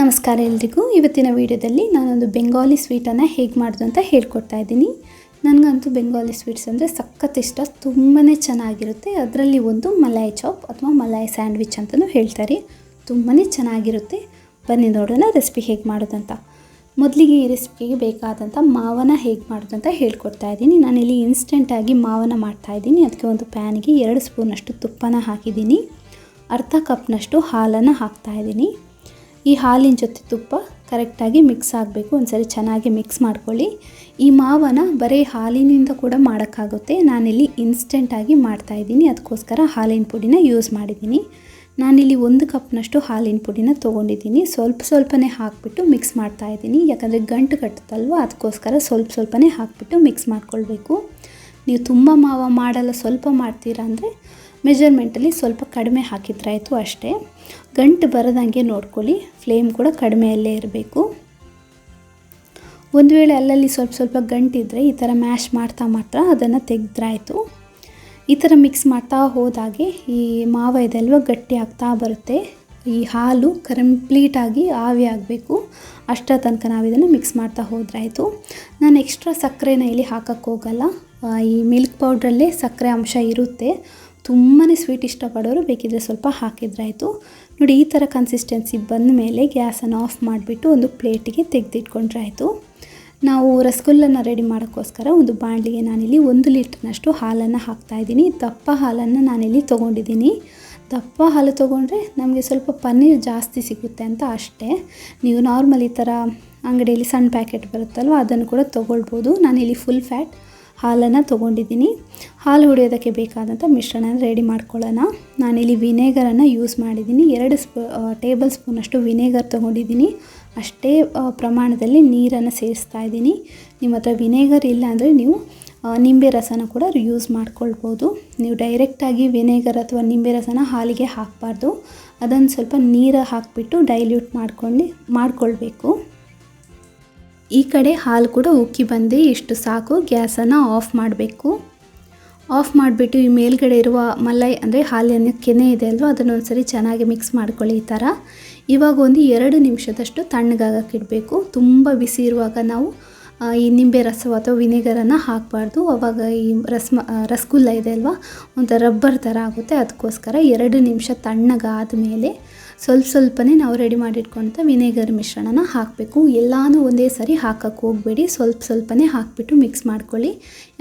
ನಮಸ್ಕಾರ ಎಲ್ರಿಗೂ. ಇವತ್ತಿನ ವಿಡಿಯೋದಲ್ಲಿ ನಾನೊಂದು ಬೆಂಗಾಲಿ ಸ್ವೀಟನ್ನು ಹೇಗೆ ಮಾಡೋದು ಅಂತ ಹೇಳ್ಕೊಡ್ತಾ ಇದ್ದೀನಿ. ನನಗಂತೂ ಬೆಂಗಾಲಿ ಸ್ವೀಟ್ಸ್ ಅಂದರೆ ಸಖತ್ ಇಷ್ಟ, ತುಂಬಾ ಚೆನ್ನಾಗಿರುತ್ತೆ. ಅದರಲ್ಲಿ ಒಂದು ಮಲೈ ಚಾಪ್ ಅಥವಾ ಮಲೈ ಸ್ಯಾಂಡ್ವಿಚ್ ಅಂತಲೂ ಹೇಳ್ತಾರೆ. ತುಂಬಾ ಚೆನ್ನಾಗಿರುತ್ತೆ. ಬನ್ನಿ ನೋಡೋಣ ರೆಸಿಪಿ ಹೇಗೆ ಮಾಡೋದಂತ. ಮೊದಲಿಗೆ ಈ ರೆಸಿಪಿಗೆ ಬೇಕಾದಂಥ ಮಾವನ್ನು ಹೇಗೆ ಮಾಡೋದಂತ ಹೇಳ್ಕೊಡ್ತಾ ಇದ್ದೀನಿ. ನಾನಿಲ್ಲಿ ಇನ್ಸ್ಟೆಂಟಾಗಿ ಮಾವನ್ನು ಮಾಡ್ತಾಯಿದ್ದೀನಿ. ಅದಕ್ಕೆ ಒಂದು ಪ್ಯಾನಿಗೆ 2 ಸ್ಪೂನಷ್ಟು ತುಪ್ಪನ ಹಾಕಿದ್ದೀನಿ. ಅರ್ಧ ಕಪ್ನಷ್ಟು ಹಾಲನ್ನು ಹಾಕ್ತಾಯಿದ್ದೀನಿ. ಈ ಹಾಲಿನ ಜೊತೆ ತುಪ್ಪ ಕರೆಕ್ಟಾಗಿ ಮಿಕ್ಸ್ ಆಗಬೇಕು. ಒಂದ್ಸರಿ ಚೆನ್ನಾಗಿ ಮಿಕ್ಸ್ ಮಾಡ್ಕೊಳ್ಳಿ. ಈ ಮಾವನ್ನು ಬರೀ ಹಾಲಿನಿಂದ ಕೂಡ ಮಾಡೋಕ್ಕಾಗುತ್ತೆ. ನಾನಿಲ್ಲಿ ಇನ್ಸ್ಟೆಂಟಾಗಿ ಮಾಡ್ತಾಯಿದ್ದೀನಿ, ಅದಕ್ಕೋಸ್ಕರ ಹಾಲಿನ ಪುಡಿನ ಯೂಸ್ ಮಾಡಿದ್ದೀನಿ. ನಾನಿಲ್ಲಿ 1 ಕಪ್ನಷ್ಟು ಹಾಲಿನ ಪುಡಿನ ತೊಗೊಂಡಿದ್ದೀನಿ. ಸ್ವಲ್ಪನೇ ಹಾಕಿಬಿಟ್ಟು ಮಿಕ್ಸ್ ಮಾಡ್ತಾಯಿದ್ದೀನಿ. ಯಾಕಂದರೆ ಗಂಟು ಕಟ್ಟುತ್ತಲ್ವ, ಅದಕ್ಕೋಸ್ಕರ ಸ್ವಲ್ಪನೇ ಹಾಕಿಬಿಟ್ಟು ಮಿಕ್ಸ್ ಮಾಡ್ಕೊಳ್ಬೇಕು. ನೀವು ತುಂಬ ಮಾವ ಮಾಡಲ್ಲ, ಸ್ವಲ್ಪ ಮಾಡ್ತೀರಾ ಅಂದರೆ ಮೆಜರ್ಮೆಂಟಲ್ಲಿ ಸ್ವಲ್ಪ ಕಡಿಮೆ ಹಾಕಿದ್ರಾಯಿತು ಅಷ್ಟೇ. ಗಂಟು ಬರದಂಗೆ ನೋಡ್ಕೊಳ್ಳಿ. ಫ್ಲೇಮ್ ಕೂಡ ಕಡಿಮೆಯಲ್ಲೇ ಇರಬೇಕು. ಒಂದು ವೇಳೆ ಅಲ್ಲಲ್ಲಿ ಸ್ವಲ್ಪ ಗಂಟಿದ್ರೆ ಈ ಥರ ಮ್ಯಾಶ್ ಮಾಡ್ತಾ ಮಾತ್ರ ಅದನ್ನು ತೆಗೆದ್ರಾಯಿತು. ಈ ಥರ ಮಿಕ್ಸ್ ಮಾಡ್ತಾ ಹೋದಾಗೆ ಈ ಮಾವ ಇದೆಲ್ವ ಗಟ್ಟಿ ಆಗ್ತಾ ಬರುತ್ತೆ. ಈ ಹಾಲು ಕಂಪ್ಲೀಟಾಗಿ ಆವಿ ಆಗಬೇಕು. ಅಷ್ಟರ ತನಕ ನಾವು ಇದನ್ನು ಮಿಕ್ಸ್ ಮಾಡ್ತಾ ಹೋದ್ರಾಯಿತು. ನಾನು ಎಕ್ಸ್ಟ್ರಾ ಸಕ್ಕರೆನ ಇಲ್ಲಿ ಹಾಕೋಕ್ಕೆ ಹೋಗಲ್ಲ. ಈ ಮಿಲ್ಕ್ ಪೌಡ್ರಲ್ಲೇ ಸಕ್ಕರೆ ಅಂಶ ಇರುತ್ತೆ. ತುಂಬಾ ಸ್ವೀಟ್ ಇಷ್ಟಪಡೋರು ಬೇಕಿದ್ರೆ ಸ್ವಲ್ಪ ಹಾಕಿದ್ರಾಯಿತು. ನೋಡಿ, ಈ ಥರ ಕನ್ಸಿಸ್ಟೆನ್ಸಿ ಬಂದ ಮೇಲೆ ಗ್ಯಾಸನ್ನು ಆಫ್ ಮಾಡಿಬಿಟ್ಟು ಒಂದು ಪ್ಲೇಟಿಗೆ ತೆಗೆದಿಟ್ಕೊಂಡ್ರಾಯಿತು. ನಾವು ರಸಗುಲ್ಲನ ರೆಡಿ ಮಾಡೋಕ್ಕೋಸ್ಕರ ಒಂದು ಬಾಣಲಿಗೆ ನಾನಿಲ್ಲಿ 1 ಲೀಟ್ರ್ನಷ್ಟು ಹಾಲನ್ನು ಹಾಕ್ತಾಯಿದ್ದೀನಿ. ದಪ್ಪ ಹಾಲನ್ನು ನಾನಿಲ್ಲಿ ತೊಗೊಂಡಿದ್ದೀನಿ. ದಪ್ಪ ಹಾಲು ತೊಗೊಂಡ್ರೆ ನಮಗೆ ಸ್ವಲ್ಪ ಪನ್ನೀರ್ ಜಾಸ್ತಿ ಸಿಗುತ್ತೆ ಅಂತ ಅಷ್ಟೇ. ನೀವು ನಾರ್ಮಲ್ ಈ ಥರ ಅಂಗಡಿಯಲ್ಲಿ ಸಣ್ಣ ಪ್ಯಾಕೆಟ್ ಬರುತ್ತಲ್ವ, ಅದನ್ನು ಕೂಡ ತೊಗೊಳ್ಬೋದು. ನಾನಿಲ್ಲಿ ಫುಲ್ ಫ್ಯಾಟ್ ಹಾಲನ್ನು ತೊಗೊಂಡಿದ್ದೀನಿ. ಹಾಲು ಹೊಡೆಯೋದಕ್ಕೆ ಬೇಕಾದಂಥ ಮಿಶ್ರಣ ರೆಡಿ ಮಾಡ್ಕೊಳ್ಳೋಣ. ನಾನಿಲ್ಲಿ ವಿನೇಗರನ್ನು ಯೂಸ್ ಮಾಡಿದ್ದೀನಿ. 2 ಟೇಬಲ್ ಸ್ಪೂನಷ್ಟು ವಿನೇಗರ್ ತೊಗೊಂಡಿದ್ದೀನಿ. ಅಷ್ಟೇ ಪ್ರಮಾಣದಲ್ಲಿ ನೀರನ್ನು ಸೇರಿಸ್ತಾ ಇದ್ದೀನಿ. ನಿಮ್ಮ ಹತ್ರ ವಿನೇಗರ್ ಇಲ್ಲ ಅಂದರೆ ನೀವು ನಿಂಬೆ ರಸನ ಕೂಡ ಯೂಸ್ ಮಾಡ್ಕೊಳ್ಬೋದು. ನೀವು ಡೈರೆಕ್ಟಾಗಿ ವಿನೇಗರ್ ಅಥವಾ ನಿಂಬೆ ರಸನ ಹಾಲಿಗೆ ಹಾಕಬಾರ್ದು. ಅದನ್ನು ಸ್ವಲ್ಪ ನೀರು ಹಾಕಿಬಿಟ್ಟು ಡೈಲ್ಯೂಟ್ ಮಾಡ್ಕೊಳ್ಬೇಕು. ಈ ಕಡೆ ಹಾಲು ಕೂಡ ಉಕ್ಕಿ ಬಂದು ಇಷ್ಟು ಸಾಕು. ಗ್ಯಾಸನ್ನು ಆಫ್ ಮಾಡಬೇಕು. ಆಫ್ ಮಾಡಿಬಿಟ್ಟು ಈ ಮೇಲ್ಗಡೆ ಇರುವ ಮಲೈ ಅಂದರೆ ಹಾಲಿನ ಕೆನೆ ಇದೆ ಅಲ್ವ, ಅದನ್ನು ಒಂದ್ಸರಿ ಚೆನ್ನಾಗಿ ಮಿಕ್ಸ್ ಮಾಡ್ಕೊಳ್ಳಿ. ಈ ಥರ ಇವಾಗ ಒಂದು 2 ನಿಮಿಷದಷ್ಟು ತಣ್ಣಗಾಗಕ್ಕೆ ಇಡಬೇಕು. ತುಂಬ ಬಿಸಿ ಇರುವಾಗ ನಾವು ಈ ನಿಂಬೆ ರಸ ಅಥವಾ ವಿನೆಗರನ್ನು ಹಾಕಬಾರ್ದು. ಆವಾಗ ಈ ರಸಗುಲ್ಲ ಇದೆ ಅಲ್ವಾ, ಒಂಥರ ರಬ್ಬರ್ ಥರ ಆಗುತ್ತೆ. ಅದಕ್ಕೋಸ್ಕರ 2 ನಿಮಿಷ ತಣ್ಣಗಾದ ಮೇಲೆ ಸ್ವಲ್ಪನೇ ನಾವು ರೆಡಿ ಮಾಡಿಟ್ಕೊಂತ ವಿನೆಗರ್ ಮಿಶ್ರಣನ ಹಾಕಬೇಕು. ಎಲ್ಲನೂ ಒಂದೇ ಸರಿ ಹಾಕಕ್ಕೆ ಹೋಗಬೇಡಿ. ಸ್ವಲ್ಪನೇ ಹಾಕಿಬಿಟ್ಟು ಮಿಕ್ಸ್ ಮಾಡ್ಕೊಳ್ಳಿ.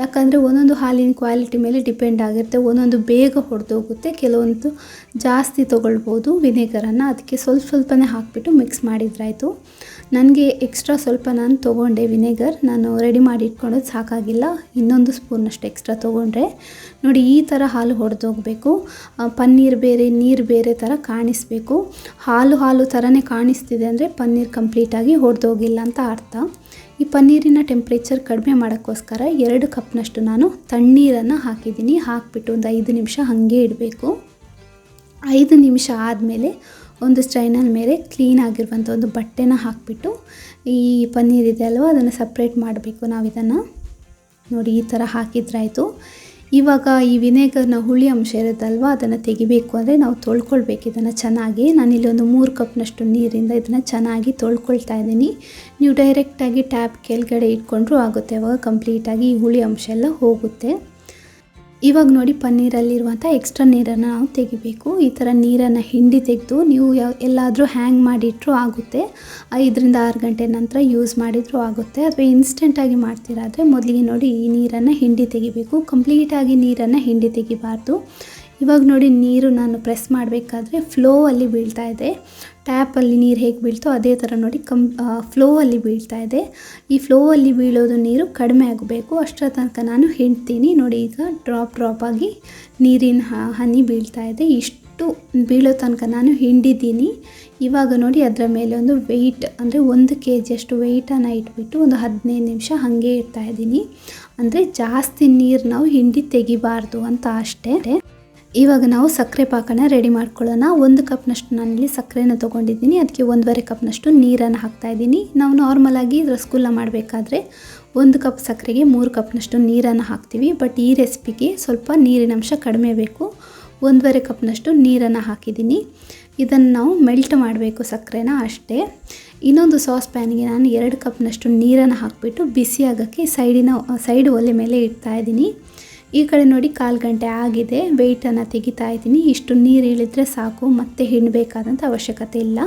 ಯಾಕಂದರೆ ಒಂದೊಂದು ಹಾಲಿನ ಕ್ವಾಲಿಟಿ ಮೇಲೆ ಡಿಪೆಂಡ್ ಆಗಿರುತ್ತೆ. ಒಂದೊಂದು ಬೇಗ ಹೊಡೆದೋಗುತ್ತೆ, ಕೆಲವೊಂದು ಜಾಸ್ತಿ ತೊಗೊಳ್ಬೋದು ವಿನೆಗರನ್ನು. ಅದಕ್ಕೆ ಸ್ವಲ್ಪನೇ ಹಾಕಿಬಿಟ್ಟು ಮಿಕ್ಸ್ ಮಾಡಿದ್ರಾಯಿತು. ನನಗೆ ಎಕ್ಸ್ಟ್ರಾ ಸ್ವಲ್ಪ ನಾನು ತೊಗೊಂಡೆ ವಿನೆಗರ್. ನಾನು ರೆಡಿ ಮಾಡಿ ಇಟ್ಕೊಂಡೋದು ಸಾಕಾಗಿಲ್ಲ, ಇನ್ನೊಂದು ಸ್ಪೂನಷ್ಟು ಎಕ್ಸ್ಟ್ರಾ ತೊಗೊಂಡ್ರೆ. ನೋಡಿ, ಈ ಥರ ಹಾಲು ಹೊಡೆದೋಗಬೇಕು. ಪನ್ನೀರ್ ಬೇರೆ ನೀರು ಬೇರೆ ಥರ ಕಾಣಿಸ್ಬೇಕು. ಹಾಲು ಥರನೇ ಕಾಣಿಸ್ತಿದೆ ಅಂದರೆ ಪನ್ನೀರ್ ಕಂಪ್ಲೀಟಾಗಿ ಹೊಡೆದೋಗಿಲ್ಲ ಅಂತ ಅರ್ಥ. ಈ ಪನ್ನೀರಿನ ಟೆಂಪ್ರೇಚರ್ ಕಡಿಮೆ ಮಾಡೋಕ್ಕೋಸ್ಕರ 2 ಕಪ್ನಷ್ಟು ನಾನು ತಣ್ಣೀರನ್ನು ಹಾಕಿದ್ದೀನಿ. ಹಾಕಿಬಿಟ್ಟು ಒಂದು 5 ನಿಮಿಷ ಹಾಗೆ ಇಡಬೇಕು. 5 ನಿಮಿಷ ಆದಮೇಲೆ ಒಂದು ಸ್ಟ್ರೈನರ್ ಮೇಲೆ ಕ್ಲೀನ್ ಆಗಿರುವಂಥ ಒಂದು ಬಟ್ಟೆನ ಹಾಕಿಬಿಟ್ಟು ಈ ಪನ್ನೀರ್ ಇದೆ ಅಲ್ವ, ಅದನ್ನು ಸಪ್ರೇಟ್ ಮಾಡಬೇಕು ನಾವು ಇದನ್ನು. ನೋಡಿ, ಈ ಥರ ಹಾಕಿದ್ರಾಯಿತು. ಇವಾಗ ಈ ವಿನೆಗರ್ನ ಹುಳಿ ಅಂಶ ಇರುತ್ತಲ್ವ, ಅದನ್ನು ತೆಗಿಬೇಕು ಅಂದರೆ ನಾವು ತೊಳ್ಕೊಳ್ಬೇಕು ಇದನ್ನು ಚೆನ್ನಾಗಿ. ನಾನಿಲ್ಲಿ ಒಂದು 3 ಕಪ್ನಷ್ಟು ನೀರಿಂದ ಇದನ್ನು ಚೆನ್ನಾಗಿ ತೊಳ್ಕೊಳ್ತಾ ಇದ್ದೀನಿ. ನೀವು ಡೈರೆಕ್ಟಾಗಿ ಟ್ಯಾಪ್ ಕೆಳಗಡೆ ಇಟ್ಕೊಂಡ್ರೂ ಆಗುತ್ತೆ. ಅವಾಗ ಕಂಪ್ಲೀಟಾಗಿ ಈ ಹುಳಿ ಅಂಶ ಎಲ್ಲ ಹೋಗುತ್ತೆ. ಇವಾಗ ನೋಡಿ, ಪನ್ನೀರಲ್ಲಿರುವಂಥ ಎಕ್ಸ್ಟ್ರಾ ನೀರನ್ನು ನಾವು ತೆಗಿಬೇಕು. ಈ ಥರ ನೀರನ್ನು ಹಿಂಡಿ ತೆಗೆದು ನೀವು ಎಲ್ಲಾದರೂ ಹ್ಯಾಂಗ್ ಮಾಡಿಟ್ರೂ ಆಗುತ್ತೆ. 5 ರಿಂದ 6 ಗಂಟೆ ನಂತರ ಯೂಸ್ ಮಾಡಿದರೂ ಆಗುತ್ತೆ. ಅಥವಾ ಇನ್ಸ್ಟೆಂಟಾಗಿ ಮಾಡ್ತೀರಾದರೆ ಮೊದಲಿಗೆ ನೋಡಿ ಈ ನೀರನ್ನು ಹಿಂಡಿ ತೆಗಿಬೇಕು. ಕಂಪ್ಲೀಟಾಗಿ ನೀರನ್ನು ಹಿಂಡಿ ತೆಗಿಬಾರ್ದು. ಇವಾಗ ನೋಡಿ, ನೀರು ನಾನು ಪ್ರೆಸ್ ಮಾಡಬೇಕಾದ್ರೆ ಫ್ಲೋ ಅಲ್ಲಿ ಬೀಳ್ತಾ ಇದೆ. ಟ್ಯಾಪಲ್ಲಿ ನೀರು ಹೇಗೆ ಬೀಳ್ತೋ ಅದೇ ಥರ ನೋಡಿ ಫ್ಲೋ ಅಲ್ಲಿ ಬೀಳ್ತಾ ಇದೆ. ಈ ಫ್ಲೋ ಅಲ್ಲಿ ಬೀಳೋದು ನೀರು ಕಡಿಮೆ ಆಗಬೇಕು. ಅಷ್ಟರ ತನಕ ನಾನು ಹಿಂಡ್ತೀನಿ. ನೋಡಿ, ಈಗ ಡ್ರಾಪ್ ಆಗಿ ನೀರಿನ ಹನಿ ಬೀಳ್ತಾ ಇದೆ. ಇಷ್ಟು ಬೀಳೋ ತನಕ ನಾನು ಹಿಂಡಿದ್ದೀನಿ. ಇವಾಗ ನೋಡಿ, ಅದರ ಮೇಲೆ ಒಂದು ವೆಯ್ಟ್ ಅಂದರೆ 1 kg ವೆಯ್ಟನ್ನು ಇಟ್ಬಿಟ್ಟು ಒಂದು 15 ನಿಮಿಷ ಹಾಗೆ ಇಡ್ತಾ ಇದ್ದೀನಿ. ಅಂದರೆ ಜಾಸ್ತಿ ನೀರು ನಾವು ಹಿಂಡಿ ತೆಗಿಬಾರ್ದು ಅಂತ ಅಷ್ಟೇ. ಇವಾಗ ನಾವು ಸಕ್ಕರೆ ಪಾಕನ ರೆಡಿ ಮಾಡ್ಕೊಳ್ಳೋಣ. 1 ಕಪ್ನಷ್ಟು ನಾನಿಲ್ಲಿ ಸಕ್ಕರೆನ ತೊಗೊಂಡಿದ್ದೀನಿ. ಅದಕ್ಕೆ 1.5 ಕಪ್ನಷ್ಟು ನೀರನ್ನು ಹಾಕ್ತಾಯಿದ್ದೀನಿ. ನಾವು ನಾರ್ಮಲಾಗಿ ರಸಗುಲ್ಲ ಮಾಡಬೇಕಾದ್ರೆ 1 ಕಪ್ ಸಕ್ಕರೆಗೆ 3 ಕಪ್ನಷ್ಟು ನೀರನ್ನು ಹಾಕ್ತೀವಿ. ಬಟ್ ಈ ರೆಸಿಪಿಗೆ ಸ್ವಲ್ಪ ನೀರಿನ ಅಂಶ ಕಡಿಮೆ ಬೇಕು. 1.5 ಕಪ್ನಷ್ಟು ನೀರನ್ನು ಹಾಕಿದ್ದೀನಿ. ಇದನ್ನು ನಾವು ಮೆಲ್ಟ್ ಮಾಡಬೇಕು ಸಕ್ಕರೆನ ಅಷ್ಟೇ. ಇನ್ನೊಂದು ಸಾಸ್ ಪ್ಯಾನ್ಗೆ ನಾನು 2 ಕಪ್ನಷ್ಟು ನೀರನ್ನು ಹಾಕಿಬಿಟ್ಟು ಬಿಸಿ ಆಗೋಕ್ಕೆ ಸೈಡ್ ಒಲೆ ಮೇಲೆ ಇಡ್ತಾ ಇದ್ದೀನಿ. ಈ ಕಡೆ ನೋಡಿ 1/4 ಗಂಟೆ ಆಗಿದೆ. ವೆಯ್ಟನ್ನು ತೆಗಿತಾ ಇದ್ದೀನಿ. ಇಷ್ಟು ನೀರು ಇಳಿದ್ರೆ ಸಾಕು, ಮತ್ತೆ ಹಿಂಡಬೇಕಾದಂಥ ಅವಶ್ಯಕತೆ ಇಲ್ಲ.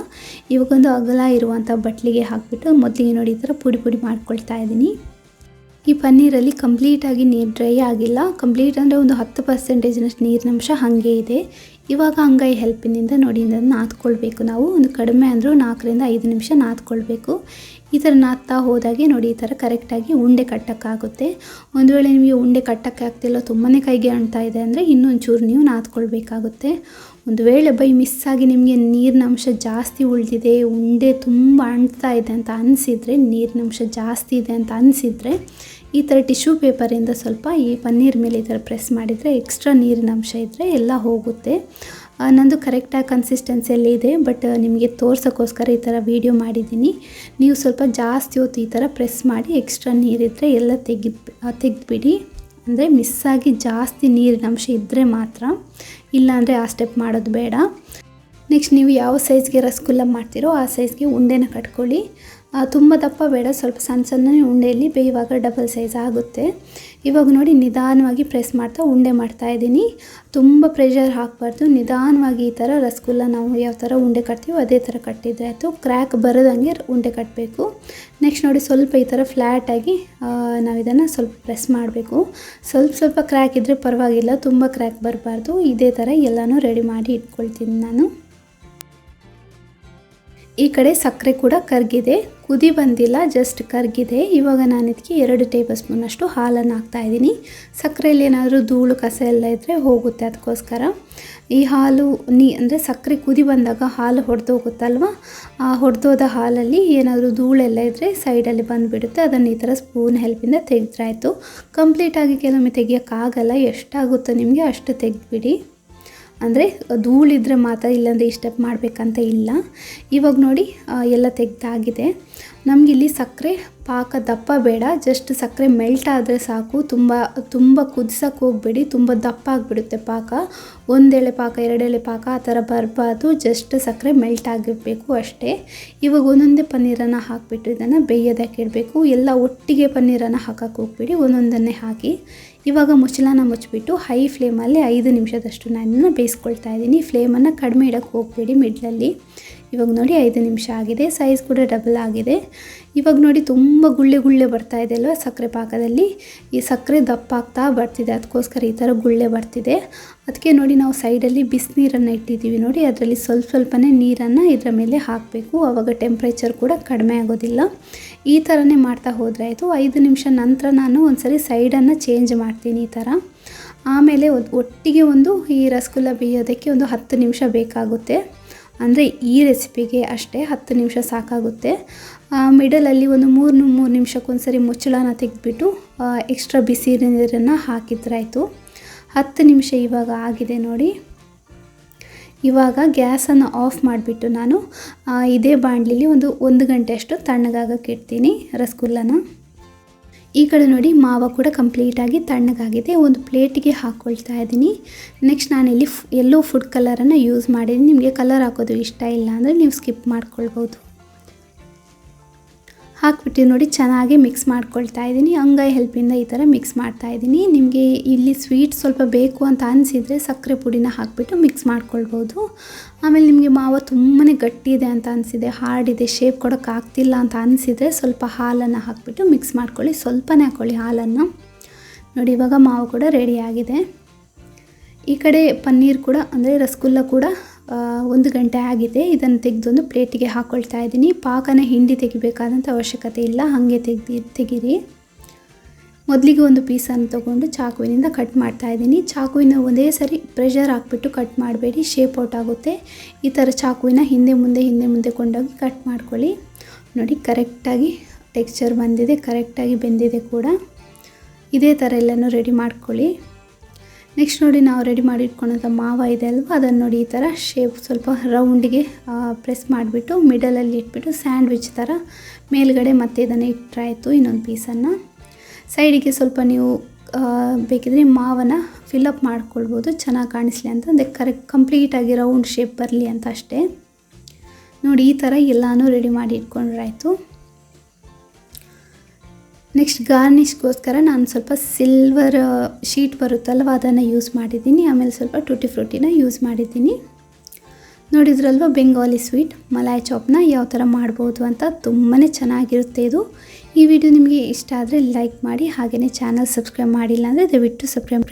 ಇವಾಗೊಂದು ಅಗಲ ಇರುವಂಥ ಬಟ್ಲಿಗೆ ಹಾಕಿಬಿಟ್ಟು ಮೊದಲಿಗೆ ನೋಡಿ ಈ ಥರ ಪುಡಿ ಪುಡಿ ಮಾಡ್ಕೊಳ್ತಾ ಇದ್ದೀನಿ. ಈ ಪನ್ನೀರಲ್ಲಿ ಕಂಪ್ಲೀಟಾಗಿ ನೀರು ಡ್ರೈ ಆಗಿಲ್ಲ. ಕಂಪ್ಲೀಟ್ ಅಂದರೆ ಒಂದು 10% ನೀರಿನಂಶ ಹಾಗೆ ಇದೆ. ಇವಾಗ ಅಂಗೈ ಹೆಲ್ಪಿನಿಂದ ನೋಡಿ ಇದನ್ನು ನಾದ್ಕೊಳ್ಬೇಕು. ನಾವು ಒಂದು ಕಡಿಮೆ ಅಂದರೂ 4 ರಿಂದ 5 ನಿಮಿಷ ನಾದ್ಕೊಳ್ಬೇಕು. ಈ ಥರ ನಾದ್ತಾ ಹೋದಾಗೆ ನೋಡಿ ಈ ಥರ ಕರೆಕ್ಟಾಗಿ ಉಂಡೆ ಕಟ್ಟೋಕ್ಕಾಗುತ್ತೆ. ಒಂದು ವೇಳೆ ನಿಮಗೆ ಉಂಡೆ ಕಟ್ಟೋಕ್ಕೆ ಆಗ್ತಿಲ್ಲ, ತುಂಬಾ ಕೈಗೆ ಅಂಟ್ತಾ ಇದೆ ಅಂದರೆ ಇನ್ನೊಂಚೂರು ನೀವು ನಾದ್ಕೊಳ್ಬೇಕಾಗುತ್ತೆ. ಒಂದು ವೇಳೆ ಬೈ ಮಿಸ್ಸಾಗಿ ನಿಮಗೆ ನೀರಿನಂಶ ಜಾಸ್ತಿ ಉಳಿದಿದೆ, ಉಂಡೆ ತುಂಬ ಅಂಟ್ತಾ ಇದೆ ಅಂತ ಅನಿಸಿದರೆ, ನೀರಿನಂಶ ಜಾಸ್ತಿ ಇದೆ ಅಂತ ಅನಿಸಿದರೆ ಈ ಥರ ಟಿಶ್ಯೂ ಪೇಪರಿಂದ ಸ್ವಲ್ಪ ಈ ಪನ್ನೀರ್ ಮೇಲೆ ಈ ಥರ ಪ್ರೆಸ್ ಮಾಡಿದರೆ ಎಕ್ಸ್ಟ್ರಾ ನೀರಿನ ಅಂಶ ಇದ್ದರೆ ಎಲ್ಲ ಹೋಗುತ್ತೆ. ನಂದು ಕರೆಕ್ಟಾಗಿ ಕನ್ಸಿಸ್ಟೆನ್ಸಿಯಲ್ಲಿ ಇದೆ, ಬಟ್ ನಿಮಗೆ ತೋರ್ಸೋಕ್ಕೋಸ್ಕರ ಈ ಥರ ವೀಡಿಯೋ ಮಾಡಿದ್ದೀನಿ. ನೀವು ಸ್ವಲ್ಪ ಜಾಸ್ತಿ ಹೊತ್ತು ಈ ಥರ ಪ್ರೆಸ್ ಮಾಡಿ ಎಕ್ಸ್ಟ್ರಾ ನೀರಿದ್ದರೆ ಎಲ್ಲ ತೆಗೆದುಬಿಡಿ. ಅಂದರೆ ಮಿಸ್ಸಾಗಿ ಜಾಸ್ತಿ ನೀರಿನ ಅಂಶ ಇದ್ದರೆ ಮಾತ್ರ, ಇಲ್ಲಾಂದರೆ ಆ ಸ್ಟೆಪ್ ಮಾಡೋದು ಬೇಡ. ನೆಕ್ಸ್ಟ್ ನೀವು ಯಾವ ಸೈಜ್ಗೆ ರಸಗುಲ್ಲ ಮಾಡ್ತೀರೋ ಆ ಸೈಜ್ಗೆ ಉಂಡೆನ ಕಟ್ಕೊಳ್ಳಿ. ತುಂಬ ದಪ್ಪ ಬೇಡ, ಸ್ವಲ್ಪ ಸಣ್ಣ ಸಣ್ಣನೇ ಉಂಡೆಯಲ್ಲಿ ಬೇಯುವಾಗ ಡಬಲ್ ಸೈಜ್ ಆಗುತ್ತೆ. ಇವಾಗ ನೋಡಿ ನಿಧಾನವಾಗಿ ಪ್ರೆಸ್ ಮಾಡ್ತಾ ಉಂಡೆ ಮಾಡ್ತಾಯಿದ್ದೀನಿ. ತುಂಬ ಪ್ರೆಷರ್ ಹಾಕಬಾರ್ದು, ನಿಧಾನವಾಗಿ ಈ ಥರ ರಸಗುಲ್ಲ ನಾವು ಯಾವ ಥರ ಉಂಡೆ ಕಟ್ತೀವೋ ಅದೇ ಥರ ಕಟ್ಟಿದರೆ ಆಯಿತು. ಕ್ರ್ಯಾಕ್ ಬರೋದಂಗೆ ಉಂಡೆ ಕಟ್ಟಬೇಕು. ನೆಕ್ಸ್ಟ್ ನೋಡಿ ಸ್ವಲ್ಪ ಈ ಥರ ಫ್ಲ್ಯಾಟಾಗಿ ನಾವು ಇದನ್ನು ಸ್ವಲ್ಪ ಪ್ರೆಸ್ ಮಾಡಬೇಕು. ಸ್ವಲ್ಪ ಕ್ರ್ಯಾಕ್ ಇದ್ದರೆ ಪರವಾಗಿಲ್ಲ, ತುಂಬ ಕ್ರ್ಯಾಕ್ ಬರಬಾರ್ದು. ಇದೇ ಥರ ಎಲ್ಲನೂ ರೆಡಿ ಮಾಡಿ ಇಟ್ಕೊಳ್ತೀನಿ ನಾನು. ಈ ಕಡೆ ಸಕ್ಕರೆ ಕೂಡ ಕರಗಿದೆ, ಕುದಿ ಬಂದಿಲ್ಲ, ಜಸ್ಟ್ ಕರಗಿದೆ. ಇವಾಗ ನಾನು ಇದಕ್ಕೆ 2 ಟೇಬಲ್ ಸ್ಪೂನಷ್ಟು ಹಾಲನ್ನು ಹಾಕ್ತಾಯಿದ್ದೀನಿ. ಸಕ್ಕರೆಯಲ್ಲಿ ಏನಾದರೂ ಧೂಳು ಕಸ ಎಲ್ಲ ಇದ್ದರೆ ಹೋಗುತ್ತೆ, ಅದಕ್ಕೋಸ್ಕರ. ಈ ಹಾಲು ಅಂದರೆ ಸಕ್ಕರೆ ಕುದಿ ಬಂದಾಗ ಹಾಲು ಹೊಡೆದೋಗುತ್ತಲ್ವ, ಆ ಹೊಡೆದೋದ ಹಾಲಲ್ಲಿ ಏನಾದರೂ ಧೂಳೆಲ್ಲ ಇದ್ದರೆ ಸೈಡಲ್ಲಿ ಬಂದುಬಿಡುತ್ತೆ. ಅದನ್ನು ಈ ಥರ ಸ್ಪೂನ್ ಹೆಲ್ಪಿಂದ ತೆಗೆದ್ರಾಯ್ತು. ಕಂಪ್ಲೀಟಾಗಿ ಕೆಲವೊಮ್ಮೆ ತೆಗಿಯೋಕ್ಕಾಗಲ್ಲ, ಎಷ್ಟಾಗುತ್ತೋ ನಿಮಗೆ ಅಷ್ಟು ತೆಗೆದುಬಿಡಿ. ಅಂದರೆ ಧೂಳಿದ್ರೆ ಮಾತ್ರ, ಇಲ್ಲಾಂದರೆ ಈ ಸ್ಟೆಪ್ ಮಾಡಬೇಕಂತ ಇಲ್ಲ. ಇವಾಗ ನೋಡಿ ಎಲ್ಲ ತೆಗೆದಾಗಿದೆ. ನಮಗಿಲ್ಲಿ ಸಕ್ಕರೆ ಪಾಕ ದಪ್ಪ ಬೇಡ, ಜಸ್ಟ್ ಸಕ್ಕರೆ ಮೆಲ್ಟ್ ಆದರೆ ಸಾಕು. ತುಂಬ ಕುದಿಸೋಕ್ಕೆ ಹೋಗಬೇಡಿ, ತುಂಬ ದಪ್ಪ ಆಗಿಬಿಡುತ್ತೆ ಪಾಕ. 1 ಎಳೆ ಪಾಕ 2 ಎಳೆ ಪಾಕ ಆ ಥರ ಬರಬಾರ್ದು, ಜಸ್ಟ್ ಸಕ್ಕರೆ ಮೆಲ್ಟ್ ಆಗಿರಬೇಕು ಅಷ್ಟೇ. ಇವಾಗ ಒಂದೊಂದೇ ಪನ್ನೀರನ್ನು ಹಾಕಿಬಿಟ್ಟು ಇದನ್ನು ಬೇಯೋದಕ್ಕೆ ಇಡಬೇಕು. ಎಲ್ಲ ಒಟ್ಟಿಗೆ ಪನ್ನೀರನ್ನು ಹಾಕೋಕ್ಕೆ ಹೋಗ್ಬಿಡಿ, ಒಂದೊಂದನ್ನೇ ಹಾಕಿ. ಇವಾಗ ಮುಚ್ಚಳನ ಮುಚ್ಚಿಬಿಟ್ಟು ಹೈ ಫ್ಲೇಮಲ್ಲಿ 5 ನಿಮಿಷದಷ್ಟು ನಾನು ಬೇಯಿಸ್ಕೊಳ್ತಾ ಇದ್ದೀನಿ. ಫ್ಲೇಮನ್ನು ಕಡಿಮೆ ಇಡೋಕ್ಕೆ ಹೋಗಬೇಡಿ ಮಿಡ್ಲಲ್ಲಿ. ಇವಾಗ ನೋಡಿ 5 ನಿಮಿಷ ಆಗಿದೆ, ಸೈಜ್ ಕೂಡ ಡಬಲ್ ಆಗಿದೆ. ಇವಾಗ ನೋಡಿ ತುಂಬ ಗುಳ್ಳೆ ಬರ್ತಾ ಇದೆ ಅಲ್ವ ಸಕ್ಕರೆ ಪಾಕದಲ್ಲಿ. ಈ ಸಕ್ಕರೆ ದಪ್ಪ ಆಗ್ತಾ ಬರ್ತಿದೆ, ಅದಕ್ಕೋಸ್ಕರ ಈ ಥರ ಗುಳ್ಳೆ ಬರ್ತಿದೆ. ಅದಕ್ಕೆ ನೋಡಿ ನಾವು ಸೈಡಲ್ಲಿ ಬಿಸಿನೀರನ್ನು ಇಟ್ಟಿದ್ದೀವಿ ನೋಡಿ, ಅದರಲ್ಲಿ ಸ್ವಲ್ಪನೇ ನೀರನ್ನು ಇದರ ಮೇಲೆ ಹಾಕಬೇಕು. ಆವಾಗ ಟೆಂಪ್ರೇಚರ್ ಕೂಡ ಕಡಿಮೆ ಆಗೋದಿಲ್ಲ. ಈ ಥರನೇ ಮಾಡ್ತಾ ಹೋದರೆ ಆಯಿತು. 5 ನಿಮಿಷ ನಂತರ ನಾನು ಒಂದ್ಸರಿ ಸೈಡನ್ನು ಚೇಂಜ್ ಮಾಡ್ತೀನಿ ಈ ಥರ. ಆಮೇಲೆ ಒಟ್ಟಿಗೆ ಈ ರಸಗುಲ್ಲ ಬೇಯೋದಕ್ಕೆ ಒಂದು 10 ನಿಮಿಷ ಬೇಕಾಗುತ್ತೆ. ಅಂದರೆ ಈ ರೆಸಿಪಿಗೆ ಅಷ್ಟೇ 10 ನಿಮಿಷ ಸಾಕಾಗುತ್ತೆ. ಮಿಡಲಲ್ಲಿ ಒಂದು 3 ನಿಮಿಷಕ್ಕೊಂದ್ಸರಿ ಮುಚ್ಚಳನ ತೆಗೆದುಬಿಟ್ಟು ಎಕ್ಸ್ಟ್ರಾ ಬಿಸಿ ನೀರನ್ನು ಹಾಕಿದ್ರಾಯಿತು. 10 ನಿಮಿಷ ಇವಾಗ ಆಗಿದೆ ನೋಡಿ. ಇವಾಗ ಗ್ಯಾಸನ್ನು ಆಫ್ ಮಾಡಿಬಿಟ್ಟು ನಾನು ಇದೇ ಬಾಣಲಿಲಿ ಒಂದು ಗಂಟೆಯಷ್ಟು ತಣ್ಣಗಾಗಕ್ಕೆ ಇಡ್ತೀನಿ ರಸಗುಲ್ಲನ. ಈ ಕಡೆ ನೋಡಿ ಮಾವ ಕೂಡ ಕಂಪ್ಲೀಟಾಗಿ ತಣ್ಣಗಾಗಿದೆ. ಒಂದು ಪ್ಲೇಟಿಗೆ ಹಾಕ್ಕೊಳ್ತಾ ಇದ್ದೀನಿ. ನೆಕ್ಸ್ಟ್ ನಾನಿಲ್ಲಿ ಎಲ್ಲೋ ಫುಡ್ ಕಲರನ್ನು ಯೂಸ್ ಮಾಡಿದ್ದೀನಿ. ನಿಮಗೆ ಕಲರ್ ಹಾಕೋದು ಇಷ್ಟ ಇಲ್ಲ ಅಂದರೆ ನೀವು ಸ್ಕಿಪ್ ಮಾಡ್ಕೊಳ್ಬೋದು. ಹಾಕ್ಬಿಟ್ಟು ನೋಡಿ ಚೆನ್ನಾಗಿ ಮಿಕ್ಸ್ ಮಾಡ್ಕೊಳ್ತಾ ಇದ್ದೀನಿ. ಅಂಗೈ ಹೆಲ್ಪಿಂದ ಈ ಥರ ಮಿಕ್ಸ್ ಮಾಡ್ತಾ ಇದ್ದೀನಿ. ನಿಮಗೆ ಇಲ್ಲಿ ಸ್ವೀಟ್ ಸ್ವಲ್ಪ ಬೇಕು ಅಂತ ಅನಿಸಿದರೆ ಸಕ್ಕರೆ ಪುಡಿನ ಹಾಕಿಬಿಟ್ಟು ಮಿಕ್ಸ್ ಮಾಡ್ಕೊಳ್ಬೋದು. ಆಮೇಲೆ ನಿಮಗೆ ಮಾವ ತುಂಬಾ ಗಟ್ಟಿ ಇದೆ ಅಂತ ಅನಿಸಿದೆ, ಹಾರ್ಡಿದೆ, ಶೇಪ್ ಕೊಡೋಕ್ಕಾಗ್ತಿಲ್ಲ ಅಂತ ಅನಿಸಿದರೆ ಸ್ವಲ್ಪ ಹಾಲನ್ನು ಹಾಕಿಬಿಟ್ಟು ಮಿಕ್ಸ್ ಮಾಡ್ಕೊಳ್ಳಿ. ಸ್ವಲ್ಪನೇ ಹಾಕ್ಕೊಳ್ಳಿ ಹಾಲನ್ನು. ನೋಡಿ ಇವಾಗ ಮಾವು ಕೂಡ ರೆಡಿಯಾಗಿದೆ. ಈ ಕಡೆ ಪನ್ನೀರ್ ಕೂಡ ಅಂದರೆ ರಸಗುಲ್ಲ ಕೂಡ 1 ಗಂಟೆ ಆಗಿದೆ. ಇದನ್ನು ತೆಗೆದೊಂದು ಪ್ಲೇಟಿಗೆ ಹಾಕ್ಕೊಳ್ತಾ ಇದ್ದೀನಿ. ಪಾಕನ ಹಿಂಡಿ ತೆಗಿಬೇಕಾದಂಥ ಅವಶ್ಯಕತೆ ಇಲ್ಲ, ಹಾಗೆ ತೆಗೀರಿ. ಮೊದಲಿಗೆ ಒಂದು ಪೀಸನ್ನು ತೊಗೊಂಡು ಚಾಕುವಿನಿಂದ ಕಟ್ ಮಾಡ್ತಾ ಇದ್ದೀನಿ. ಚಾಕುವಿನ ಒಂದೇ ಸರಿ ಪ್ರೆಷರ್ ಹಾಕ್ಬಿಟ್ಟು ಕಟ್ ಮಾಡಬೇಡಿ, ಶೇಪ್ ಔಟ್ ಆಗುತ್ತೆ. ಈ ಥರ ಚಾಕುವಿನ ಹಿಂದೆ ಮುಂದೆ ಕೊಂಡೋಗಿ ಕಟ್ ಮಾಡ್ಕೊಳ್ಳಿ. ನೋಡಿ ಕರೆಕ್ಟಾಗಿ ಟೆಕ್ಸ್ಚರ್ ಬಂದಿದೆ, ಕರೆಕ್ಟಾಗಿ ಬೆಂದಿದೆ ಕೂಡ. ಇದೇ ಥರ ಎಲ್ಲನೂ ರೆಡಿ ಮಾಡ್ಕೊಳ್ಳಿ. ನೆಕ್ಸ್ಟ್ ನೋಡಿ ನಾವು ರೆಡಿ ಮಾಡಿ ಇಟ್ಕೊಳ್ಳೋಂಥ ಮಾವ ಇದೆ ಅಲ್ವ, ಅದನ್ನು ನೋಡಿ ಈ ಥರ ಶೇಪ್ ಸ್ವಲ್ಪ ರೌಂಡಿಗೆ ಪ್ರೆಸ್ ಮಾಡಿಬಿಟ್ಟು ಮಿಡಲಲ್ಲಿ ಇಟ್ಬಿಟ್ಟು ಸ್ಯಾಂಡ್ವಿಚ್ ಥರ ಮೇಲ್ಗಡೆ ಮತ್ತೆ ಇದನ್ನು ಇಟ್ಟರಾಯಿತು ಇನ್ನೊಂದು ಪೀಸನ್ನು. ಸೈಡಿಗೆ ಸ್ವಲ್ಪ ನೀವು ಬೇಕಿದ್ರೆ ಮಾವನ್ನು ಫಿಲ್ಲಪ್ ಮಾಡ್ಕೊಳ್ಬೋದು ಚೆನ್ನಾಗಿ ಕಾಣಿಸ್ಲಿ ಅಂತ, ಅಂದರೆ ಕಂಪ್ಲೀಟಾಗಿ ರೌಂಡ್ ಶೇಪ್ ಬರಲಿ ಅಂತ ಅಷ್ಟೇ. ನೋಡಿ ಈ ಥರ ಎಲ್ಲನೂ ರೆಡಿ ಮಾಡಿ ಇಟ್ಕೊಂಡ್ರಾಯ್ತು. ನೆಕ್ಸ್ಟ್ ಗಾರ್ನಿಷ್ಗೋಸ್ಕರ ನಾನು ಸ್ವಲ್ಪ ಸಿಲ್ವರ್ ಶೀಟ್ ಬರುತ್ತಲ್ವ ಅದನ್ನು ಯೂಸ್ ಮಾಡಿದ್ದೀನಿ. ಆಮೇಲೆ ಸ್ವಲ್ಪ ಟೂಟಿ ಫ್ರೂಟಿನ ಯೂಸ್ ಮಾಡಿದ್ದೀನಿ. ನೋಡಿದ್ರಲ್ವ ಬೆಂಗಾಲಿ ಸ್ವೀಟ್ ಮಲಾಯ್ ಚಾಪ್ನ ಯಾವ ಥರ ಮಾಡ್ಬೋದು ಅಂತ. ತುಂಬಾ ಚೆನ್ನಾಗಿರುತ್ತೆ ಇದು. ಈ ವಿಡಿಯೋ ನಿಮಗೆ ಇಷ್ಟ ಆದರೆ ಲೈಕ್ ಮಾಡಿ, ಹಾಗೆಯೇ ಚಾನಲ್ ಸಬ್ಸ್ಕ್ರೈಬ್ ಮಾಡಿಲ್ಲ ಅಂದರೆ ದಯವಿಟ್ಟು ಸಬ್ಸ್ಕ್ರೈಬ್